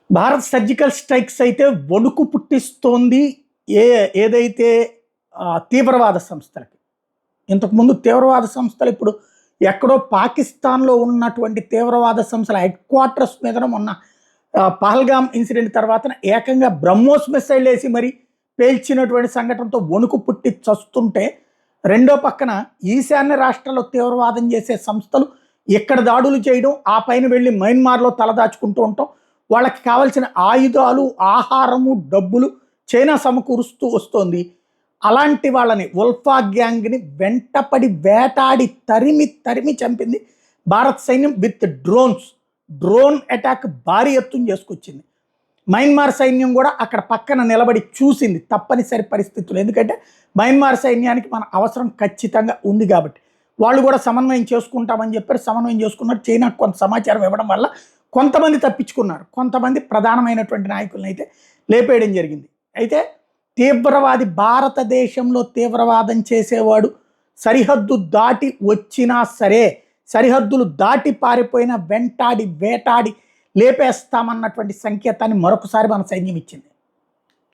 Bharat surgical strikes అయితే వణుకు పుట్టిస్తోంది. ఏ ఏదైతే తీవ్రవాద సంస్థలకి. ఇంతకుముందు తీవ్రవాద సంస్థలు ఇప్పుడు ఎక్కడో పాకిస్తాన్‌లో ఉన్నటువంటి తీవ్రవాద సంస్థల హెడ్ క్వార్టర్స్ మీదన మొన్న పహల్గామ్ ఇన్సిడెంట్ తర్వాతన ఏకంగా బ్రహ్మోస్ మిసైలేసి మరి పేల్చినటువంటి సంఘటనతో వణుకు పుట్టి చస్తుంటే, రెండో పక్కన ఈశాన్య రాష్ట్రాల్లో తీవ్రవాదం చేసే సంస్థలు ఇక్కడ దాడులు చేయడం, ఆ పైన వెళ్ళి మయన్మార్‌లో తలదాచుకుంటూ ఉంటాం. వాళ్ళకి కావాల్సిన ఆయుధాలు, ఆహారము, డబ్బులు చైనా సమకూరుస్తూ వస్తోంది. అలాంటి వాళ్ళని ఉల్ఫా గ్యాంగ్‌ని వెంటపడి వేటాడి తరిమి తరిమి చంపింది భారత సైన్యం విత్ డ్రోన్స్. డ్రోన్ అటాక్ భారీ ఎత్తున చేసుకొచ్చింది. మయన్మార్ సైన్యం కూడా అక్కడ పక్కన నిలబడి చూసింది తప్పనిసరి పరిస్థితులు. ఎందుకంటే మయన్మార్ సైన్యానికి మన అవసరం ఖచ్చితంగా ఉంది కాబట్టి. వాళ్ళు కూడా సమన్వయం చేసుకుంటామని చెప్పారు. సమన్వయం చేసుకున్నారు. చైనాకు కొంత సమాచారం ఇవ్వడం వల్ల కొంతమంది తప్పించుకున్నారు. కొంతమంది ప్రధానమైనటువంటి నాయకులను అయితే లేపేయడం జరిగింది. అయితే తీవ్రవాది భారతదేశంలో తీవ్రవాదం చేసేవాడు సరిహద్దు దాటి వచ్చినా సరే, సరిహద్దులు దాటి పారిపోయిన వెంటాడి వేటాడి లేపేస్తామన్నటువంటి సంకేతాన్ని మరొకసారి మన సైన్యం ఇచ్చింది.